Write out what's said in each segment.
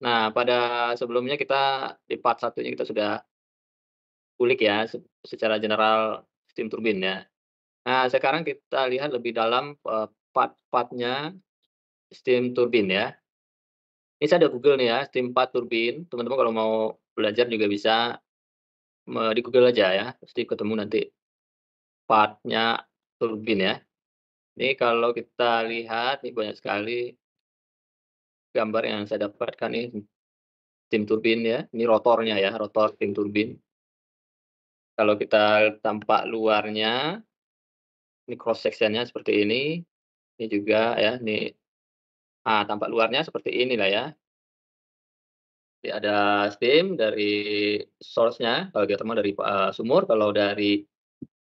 Nah, pada sebelumnya kita di part satunya kita sudah kulik ya secara general steam turbine ya. Nah, sekarang kita lihat lebih dalam, part-part-nya steam turbine ya. Ini saya ada Google nih ya, steam part turbine, teman-teman kalau mau belajar juga bisa di Google aja ya, pasti ketemu nanti part-nya turbine ya. Ini kalau kita lihat nih banyak sekali gambar yang saya dapatkan nih, steam turbine ya, ini rotornya ya, rotor steam turbine. Kalau kita tampak luarnya, ini cross section-nya seperti ini juga ya, ini tampak luarnya seperti inilah ya. Jadi ada steam dari source-nya, kalau geothermal dari, sumur, kalau dari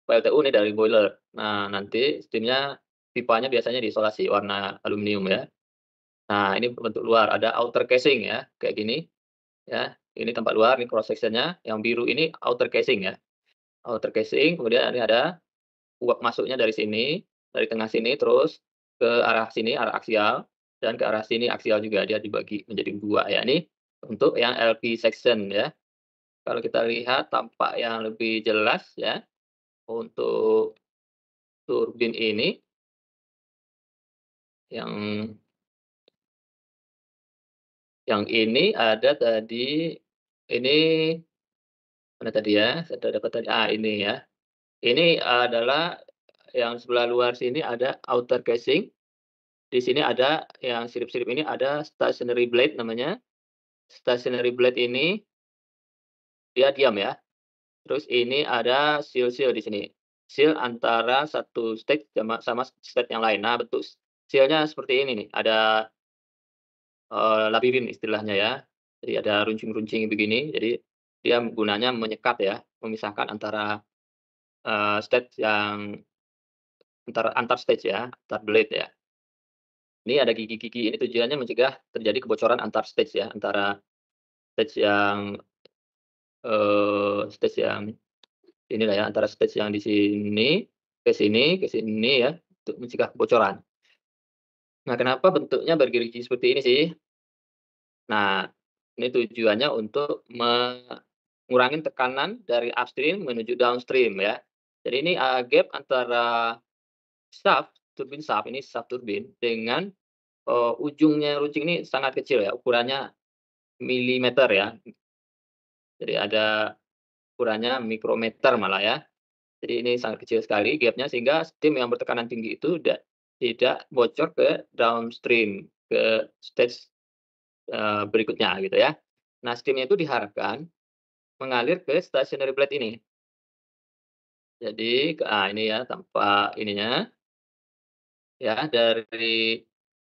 PLTU ini dari boiler. Nah, nanti steam-nya pipanya biasanya diisolasi warna aluminium ya. Nah, ini bentuk luar, ada outer casing ya, kayak gini ya. Ini tampak luar, ini cross section-nya, yang biru ini outer casing ya. Outer casing, kemudian ini ada uap masuknya dari sini, dari tengah sini, terus ke arah sini, arah aksial, dan ke arah sini aksial juga, dia dibagi menjadi 2 ya. Ini untuk yang LP section ya. Kalau kita lihat tampak yang lebih jelas ya, untuk turbin ini, yang ini ada tadi, ini mana tadi ya, saya dapat tadi, ini ya. Ini adalah yang sebelah luar sini ada outer casing, di sini ada yang sirip-sirip ini ada stationary blade namanya. Stationary blade ini dia diam ya, terus ini ada seal-seal di sini. Seal antara satu stage sama stage yang lain. Nah, bentuk seal-nya seperti ini nih, ada, labirin istilahnya ya. Jadi ada runcing-runcing begini, jadi dia gunanya menyekat ya, memisahkan antara, stage yang antar stage ya, antar blade ya. Ini ada gigi-gigi, ini tujuannya mencegah terjadi kebocoran antar stage ya, antara stage yang, stage yang inilah ya, antara stage yang di ke sini ya, untuk mencegah kebocoran. Nah, kenapa bentuknya bergerigi seperti ini sih? Nah, ini tujuannya untuk mengurangi tekanan dari upstream menuju downstream ya. Jadi ini, gap antara shaft, turbin shaft, ini shaft turbin dengan, ujungnya runcing ini sangat kecil ya, ukurannya milimeter ya. Jadi ada ukurannya mikrometer malah ya. Jadi ini sangat kecil sekali gap-nya sehingga steam yang bertekanan tinggi itu tidak bocor ke downstream, ke stage, berikutnya gitu ya. Nah, steam-nya itu diharapkan mengalir ke stationary plate ini. Jadi ini ya tampak ininya ya dari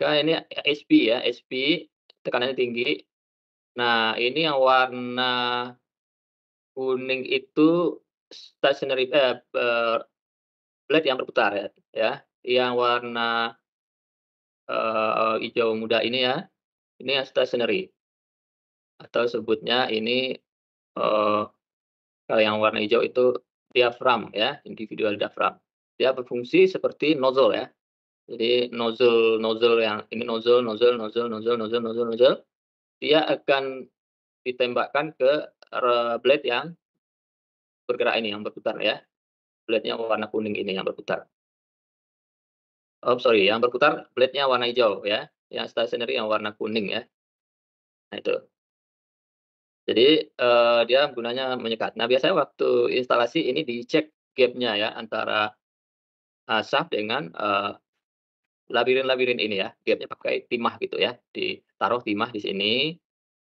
ini HP ya, HP tekanannya tinggi. Nah, ini yang warna kuning itu stationary blade yang berputar ya, Yang warna, hijau muda ini ya, ini yang stationary atau sebutnya ini, kalau yang warna hijau itu diaphragm ya, individual diaphragm. Dia berfungsi seperti nozzle ya. Jadi nozzle yang ini nozzle, dia akan ditembakkan ke blade yang bergerak ini, yang berputar ya. Blade-nya warna kuning ini yang berputar. Oh sorry, yang berputar blade-nya warna hijau ya, yang stationary yang warna kuning ya. Nah itu. Jadi, dia gunanya menyekat. Nah, biasanya waktu instalasi ini dicek gap-nya ya antara, shaft dengan, labirin-labirin ini ya, gap-nya pakai timah gitu ya. Ditaruh timah di sini,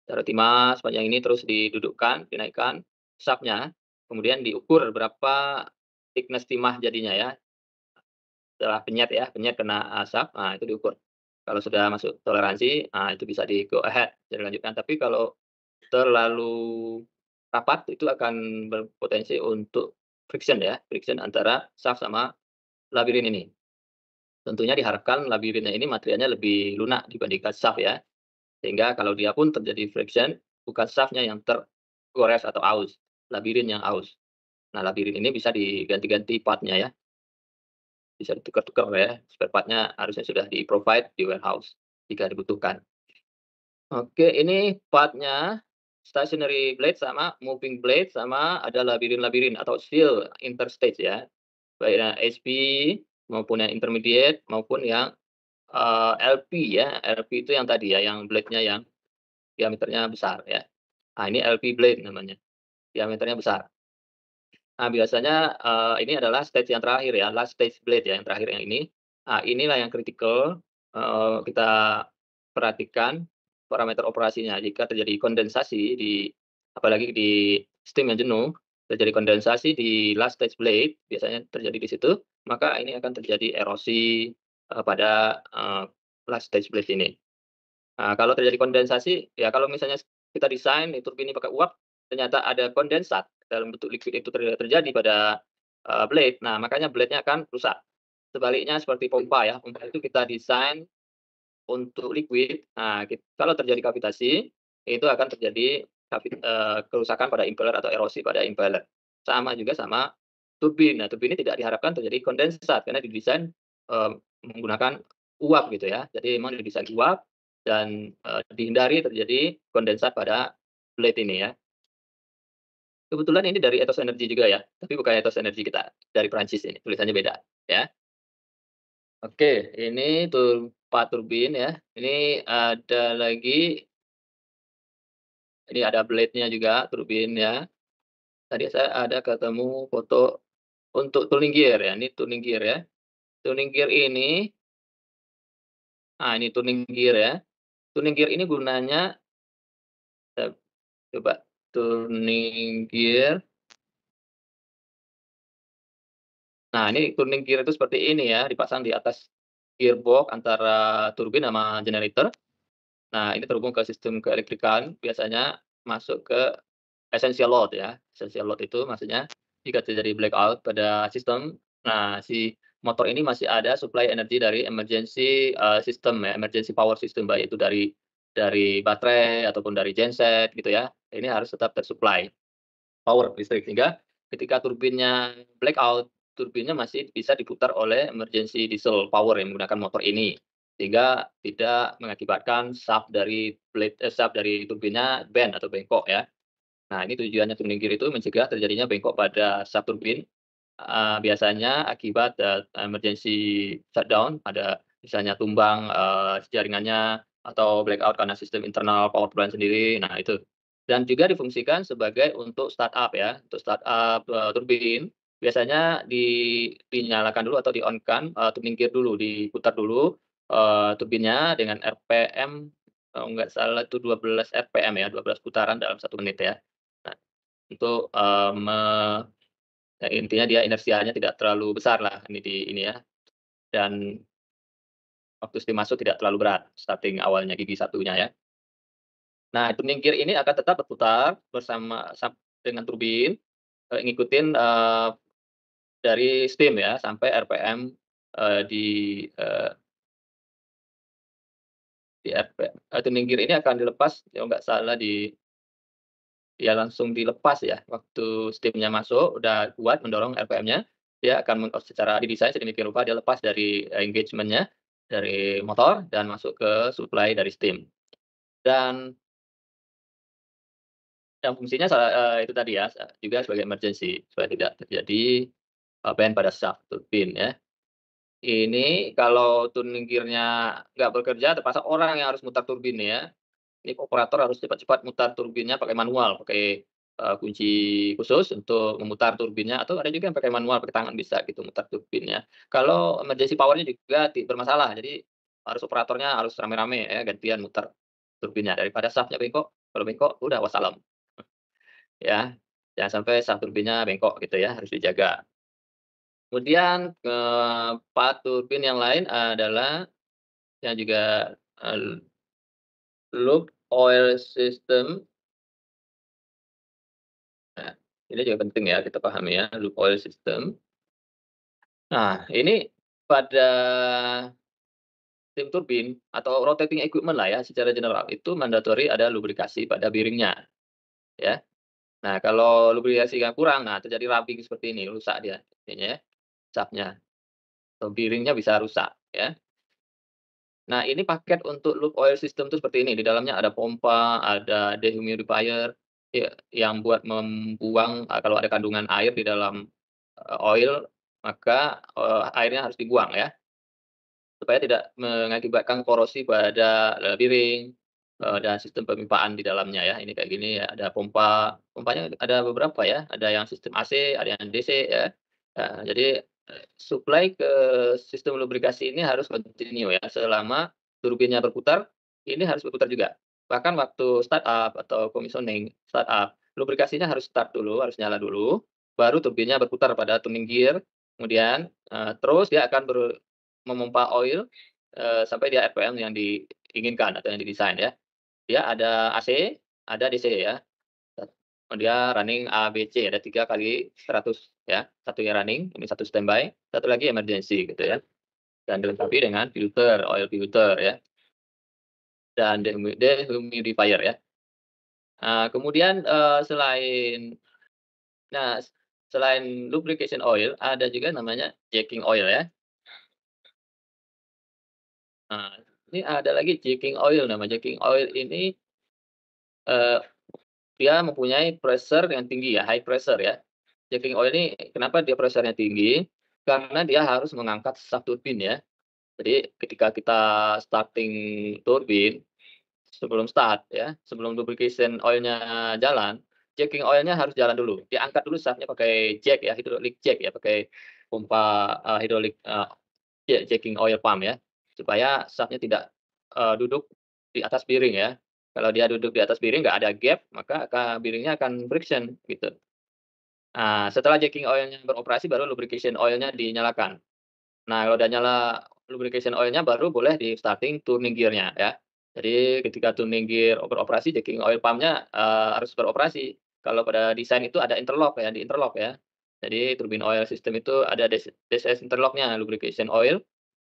taruh timah sepanjang ini terus didudukkan, dinaikkan shaft-nya, kemudian diukur berapa thickness timah jadinya ya. Setelah penyet kena, shaft, nah itu diukur. Kalau sudah masuk toleransi, itu bisa go ahead, bisa dilanjutkan. Tapi kalau terlalu rapat itu akan berpotensi untuk friction antara shaft sama labirin ini. Tentunya diharapkan labirinnya ini materialnya lebih lunak dibandingkan shaft ya, sehingga kalau dia pun terjadi friction, bukan shaft-nya yang tergores atau aus, labirin yang aus. Nah, labirin ini bisa diganti-ganti part-nya ya, bisa ditukar-tukar ya, spare part-nya harusnya sudah di-provide di warehouse jika dibutuhkan. Oke, ini part-nya stationary blade sama moving blade sama ada labirin-labirin atau seal interstage ya. Baik yang HP maupun yang intermediate maupun yang, LP ya. LP itu yang tadi ya, yang blade-nya yang diameternya besar ya. Nah, ini LP blade namanya, diameternya besar. Nah, biasanya, ini adalah stage yang terakhir ya, last stage blade ya, yang terakhir yang ini. Nah, inilah yang kritikal, kita perhatikan parameter operasinya. Jika terjadi kondensasi apalagi di steam yang jenuh, terjadi kondensasi di last stage blade, biasanya terjadi di situ, maka ini akan terjadi erosi, pada, last stage blade ini. Nah, kalau terjadi kondensasi, ya kalau misalnya kita desain turbin ini pakai uap, ternyata ada kondensat dalam bentuk liquid itu terjadi pada, blade, nah makanya blade-nya akan rusak. Sebaliknya seperti pompa ya, pompa itu kita desain untuk liquid, nah kalau terjadi kavitasi, itu akan terjadi kerusakan pada impeller atau erosi pada impeller. Sama juga sama turbin. Nah, turbin ini tidak diharapkan terjadi kondensat karena didesain, menggunakan uap gitu ya. Jadi memang didesain uap dan, dihindari terjadi kondensat pada blade ini ya. Kebetulan ini dari Ethos Energy juga ya, tapi bukan Ethos Energy kita, dari Prancis ini, tulisannya beda ya. Oke, ini Pak turbin ya. Ini ada lagi, ini ada blade-nya juga turbin ya. Tadi saya ada ketemu foto untuk tuning gear ya, ini tuning gear ya. Tuning gear ini, ini tuning gear ya. Tuning gear ini gunanya, eee, coba tuning gear. Nah, ini tuning gear itu seperti ini ya, dipasang di atas gearbox antara turbin sama generator. Nah, ini terhubung ke sistem keelistrikan, biasanya masuk ke essential load ya. Essential load itu maksudnya jika terjadi blackout pada sistem, nah si motor ini masih ada suplai energi dari emergency, system ya, emergency power system, baik itu dari baterai ataupun dari genset gitu ya. Ini harus tetap tersuplai power listrik, sehingga ketika turbinnya blackout, turbinnya masih bisa diputar oleh emergency diesel power yang menggunakan motor ini. Sehingga tidak mengakibatkan shaft dari turbinnya bend atau bengkok ya. Nah, ini tujuannya tuning gear itu mencegah terjadinya bengkok pada shaft turbin, biasanya akibat, emergency shutdown, ada misalnya tumbang, jaringannya atau blackout karena sistem internal power plant sendiri, nah itu. Dan juga difungsikan sebagai untuk startup ya, untuk startup, turbin, biasanya dinyalakan dulu atau di-on-kan, tuning gear dulu, diputar dulu, turbinnya dengan RPM, kalau nggak salah itu 12 RPM ya, 12 putaran dalam 1 menit ya. Nah, untuk, ya intinya dia inersianya tidak terlalu besar lah ini ya, dan waktu steam masuk tidak terlalu berat, starting awalnya gigi satunya ya. Nah, tuning gear ini akan tetap berputar bersama dengan turbin, ngikutin, dari steam ya, sampai RPM, eee, di, eee, tuning gear ini akan dilepas kalau nggak salah ya langsung dilepas ya, waktu steam-nya masuk, udah kuat mendorong RPM-nya, dia akan secara didesain sedemikian rupa dia lepas dari engagement-nya, dari motor dan masuk ke supply dari steam. Dan fungsinya itu tadi ya, juga sebagai emergency, supaya tidak terjadi, bend pada shaft turbin ya. Ini kalau tuning gear-nya nggak bekerja, terpaksa orang yang harus mutar turbin ya. Ini operator harus cepat-cepat mutar turbinnya pakai manual, pakai, kunci khusus untuk memutar turbinnya atau ada juga yang pakai manual, pakai tangan bisa gitu mutar turbinnya. Kalau emergency power-nya juga bermasalah, jadi harus operatornya harus rame-rame ya, gantian mutar turbinnya daripada shaft-nya bengkok, kalau bengkok udah wassalam ya. Jangan sampai shaft turbinnya bengkok gitu ya, harus dijaga. Kemudian, part turbin yang lain adalah yang juga, loop oil system. Nah, ini juga penting ya kita pahami ya, loop oil system. Nah, ini pada steam turbin atau rotating equipment lah ya secara general, itu mandatory ada lubrikasi pada bearing-nya, ya. Nah, kalau lubrikasinya kurang, nah terjadi rubbing seperti ini, rusak dia ininya ya, shaft-nya atau bearing-nya bisa rusak, ya. Nah, ini paket untuk loop oil system tuh seperti ini, di dalamnya ada pompa, ada dehumidifier, yang buat membuang, kalau ada kandungan air di dalam, oil, maka, airnya harus dibuang ya, supaya tidak mengakibatkan korosi pada, piring, dan sistem pemipaan di dalamnya ya. Ini kayak gini ya, ada pompanya ada beberapa ya, ada yang sistem AC, ada yang DC ya. Jadi, suplai ke sistem lubrikasi ini harus kontinu ya, selama turbinnya berputar, ini harus berputar juga. Bahkan waktu startup atau commissioning, startup, lubrikasinya harus start dulu, harus nyala dulu, baru turbinnya berputar pada tuning gear, kemudian, terus dia akan memompa oil, sampai dia RPM yang diinginkan atau yang didesain ya. Dia ada AC, ada DC ya. Dia running A, B, C, ada 3 kali 100 ya. Satunya running, ini satu standby, satu lagi emergency gitu ya. Dan dilengkapi dengan filter, oil filter ya, dan dehumidifier ya. Kemudian, nah, selain lubrication oil, ada juga namanya jacking oil ya. Nah, ini ada lagi jacking oil, nama jacking oil ini, eee, dia mempunyai pressure yang tinggi ya, high pressure ya. Jacking oil ini kenapa dia pressure-nya tinggi, karena dia harus mengangkat saf turbin ya. Jadi ketika kita starting turbin, sebelum start ya, sebelum lubrication oil-nya jalan, jacking oil-nya harus jalan dulu. Diangkat dulu safnya pakai jack ya, hydraulic jack ya, pakai pompa, hidrolik, jacking oil pump ya, supaya safnya tidak, duduk di atas piring ya. Kalau dia duduk di atas piring nggak ada gap, maka piringnya akan friction gitu. Setelah jacking oil-nya beroperasi baru lubrication oil-nya dinyalakan. Nah, kalau udah nyala lubrication oil-nya baru boleh di-starting tuning gear-nya ya. Jadi ketika tuning gear beroperasi, jacking oil pump-nya, harus beroperasi. Kalau pada desain itu ada interlock ya, di-interlock ya. Jadi turbine oil system itu ada DCS interlock-nya, lubrication oil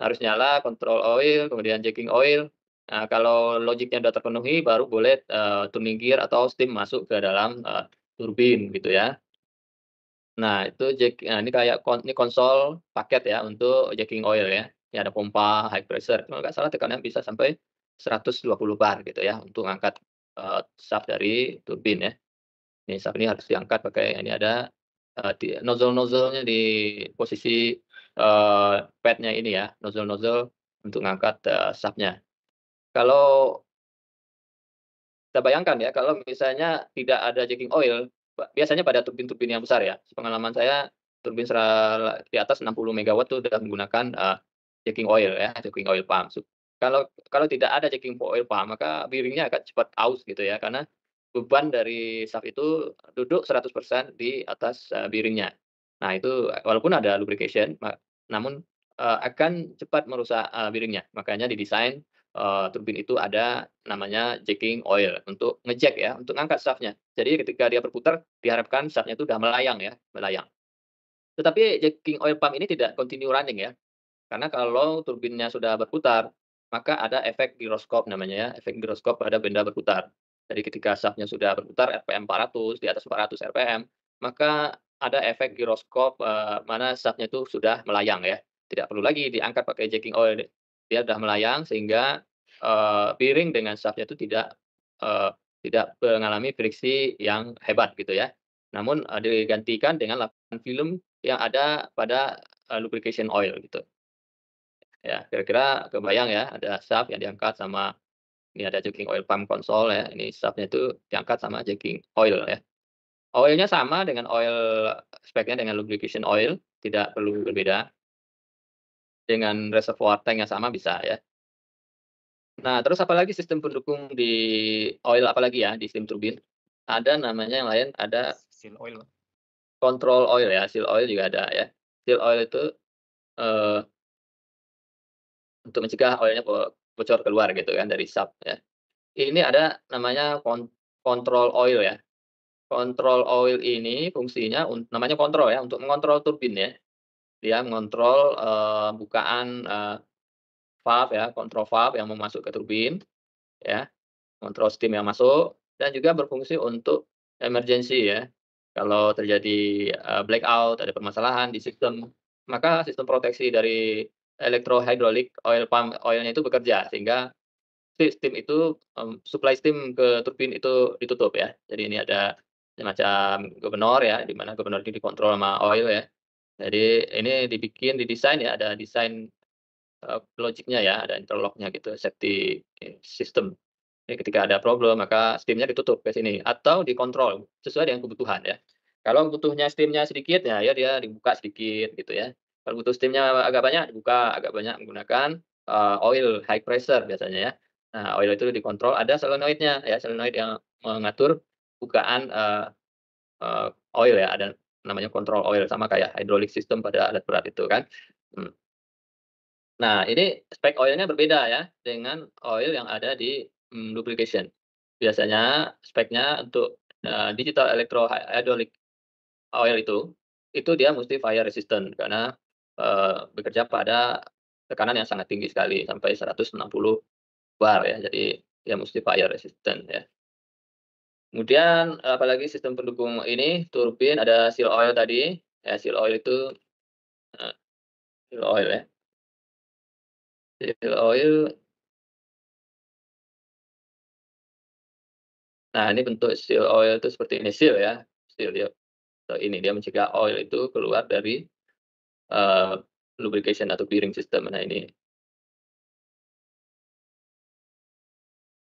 harus nyala, control oil, kemudian jacking oil. Nah, kalau logiknya udah terpenuhi baru boleh, tuning gear atau steam masuk ke dalam, turbin gitu ya. Nah, itu ini kayak ini konsol paket ya untuk jacking oil ya. Ini ada pompa high pressure, kalau nggak salah tekanannya bisa sampai 120 bar gitu ya untuk ngangkat, shaft dari turbin ya. Ini shaft ini harus diangkat pakai ini ada, nozzle-nya di posisi, pad-nya ini ya, nozzle-nozzle untuk ngangkat, shaft-nya. Kalau kita bayangkan ya, kalau misalnya tidak ada jacking oil, biasanya pada turbin-turbin yang besar ya, sepengalaman saya turbin di atas 60 megawatt tuh udah menggunakan, jacking oil ya, jacking oil pump. Kalau kalau tidak ada jacking oil pump, maka bearing-nya akan cepat aus gitu ya, karena beban dari shaft itu duduk 100% di atas, bearing-nya. Nah itu walaupun ada lubrication, namun, akan cepat merusak, bearing-nya. Makanya didesain, turbin itu ada namanya jacking oil untuk ngejek ya, untuk ngangkat shaft-nya. Jadi ketika dia berputar, diharapkan shaft-nya itu udah melayang ya, melayang. Tetapi jacking oil pump ini tidak continue running ya, karena kalau turbinnya sudah berputar, maka ada efek giroskop namanya ya, efek giroskop pada benda berputar. Jadi ketika shaft-nya sudah berputar RPM 400, di atas 400 RPM, maka ada efek giroskop, mana shaft-nya itu sudah melayang ya. Tidak perlu lagi diangkat pakai jacking oil, dia sudah melayang sehingga, piring dengan shaft-nya itu tidak mengalami friksi yang hebat gitu ya. Namun, digantikan dengan lapisan film yang ada pada, lubrication oil gitu. Ya, kira-kira kebayang ya, ada shaft yang diangkat sama ini ada jacking oil pump konsol ya, ini shaft-nya itu diangkat sama jacking oil ya. Oil-nya sama dengan oil speknya dengan lubrication oil, tidak perlu berbeda, dengan reservoir tank yang sama bisa ya. Nah, terus apalagi sistem pendukung di oil apalagi ya, di steam turbin, ada namanya yang lain, ada Seal oil. control oil ya, seal oil juga ada ya. Seal oil itu, eee, untuk mencegah oilnya bocor keluar gitu kan dari shaft ya. Ini ada namanya control oil ya. Kontrol oil ini fungsinya namanya kontrol ya, untuk mengontrol turbin ya. Dia mengontrol, bukaan, valve ya, kontrol valve yang mau masuk ke turbin ya, kontrol steam yang masuk, dan juga berfungsi untuk emergency ya. Kalau terjadi, blackout, ada permasalahan di sistem, maka sistem proteksi dari electro-hydraulic oil pump, oil-nya itu bekerja sehingga steam itu, suplai steam ke turbin itu ditutup ya. Jadi ini ada semacam governor ya, di mana governor itu dikontrol sama oil ya. Jadi ini didesain ya, ada desain, logiknya ya, ada interlock-nya gitu, safety system. Jadi ketika ada problem maka steam-nya ditutup ke sini atau dikontrol sesuai dengan kebutuhan ya. Kalau butuhnya steam-nya sedikit ya dia dibuka sedikit gitu ya. Kalau butuh steam-nya agak banyak dibuka agak banyak menggunakan, oil high pressure biasanya ya. Nah oil itu dikontrol ada solenoid-nya ya, solenoid yang mengatur bukaan, eee, oil ya, ada namanya kontrol oil sama kayak hydraulic system pada alat berat itu kan. Mmm. Nah, ini spek oilnya berbeda ya dengan oil yang ada di, lubrication. Biasanya speknya untuk, digital electro hydraulic oil itu dia mesti fire resistant karena, bekerja pada tekanan yang sangat tinggi sekali sampai 160 bar ya, jadi dia mesti fire resistant ya. Kemudian apalagi sistem pendukung ini turbin ada seal oil tadi, ya seal oil itu, eee, seal oil ya. Seal oil. Nah, ini bentuk seal oil itu seperti ini, seal ya, seal dia ini dia mencegah oil itu keluar dari, eee, lubrication atau bearing system. Nah ini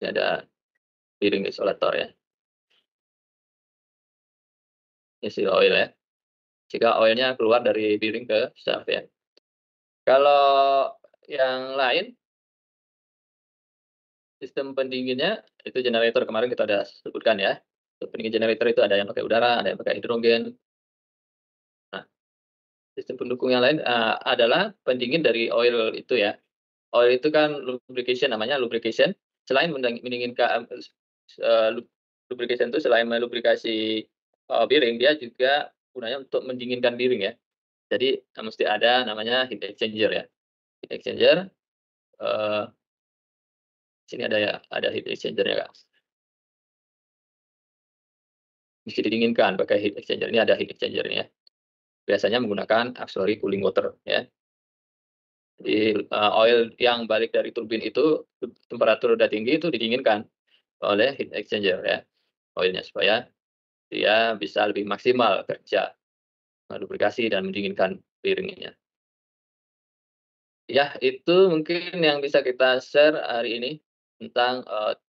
ada bearing isolator ya, ini seal oil ya, jika oilnya keluar dari bearing ke shaft ya. Kalau yang lain, sistem pendinginnya itu generator kemarin kita udah sebutkan ya. Untuk pendingin generator itu ada yang pakai udara, ada yang pakai hidrogen. Nah, sistem pendukung yang lain, adalah pendingin dari oil itu ya. Oil itu kan lubrication namanya lubrication, selain mendinginkan lubrication itu selain melubrikasi, bearing, dia juga gunanya untuk mendinginkan bearing ya. Jadi, mesti ada namanya heat exchanger ya. Heat exchanger, eee, sini ada ya, ada heat exchanger-nya, Kak. Mesti didinginkan pakai heat exchanger, ini ada heat exchanger-nya. Biasanya menggunakan auxiliary cooling water ya. Jadi, oil yang balik dari turbin itu temperatur udah tinggi itu didinginkan oleh heat exchanger ya, oilnya supaya dia bisa lebih maksimal kerja, melubrikasi dan mendinginkan bearing-nya. Ya, itu mungkin yang bisa kita share hari ini tentang,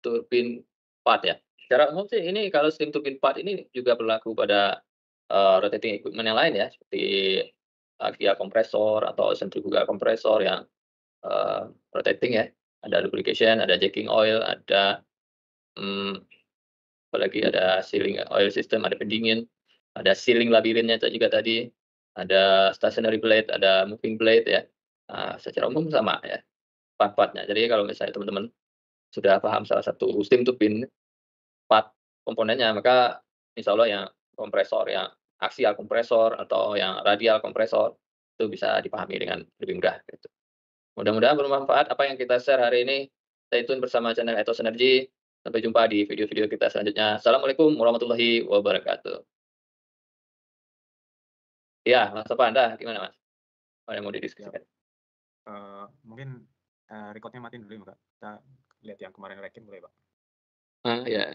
turbin part ya. Secara umum sih ini kalau steam turbine part ini juga berlaku pada, rotating equipment yang lain ya, seperti, gear kompresor atau centrifugal kompresor yang, rotating ya. Ada lubrication, ada jacking oil, ada, mmm, apalagi ada sealing oil system, ada pendingin, ada sealing labirinnya juga tadi, ada stationary blade, ada moving blade ya. Secara umum sama ya, part-part-nya. Jadi kalau misalnya teman-teman sudah paham salah satu steam turbine part komponennya, maka insya Allah yang kompresor yang aksial kompresor atau yang radial kompresor itu bisa dipahami dengan lebih mudah gitu. Mudah-mudahan bermanfaat apa yang kita share hari ini. Stay tune bersama channel Ethos Energy. Sampai jumpa di video-video kita selanjutnya. Assalamualaikum warahmatullahi wabarakatuh. Iya, Mas Topan, Anda gimana Mas? Ada yang mau Siap. didiskusikan? Mungkin, record-nya matiin dulu ya, Kak. Kita lihat yang kemarin rekin boleh, Pak? Ya.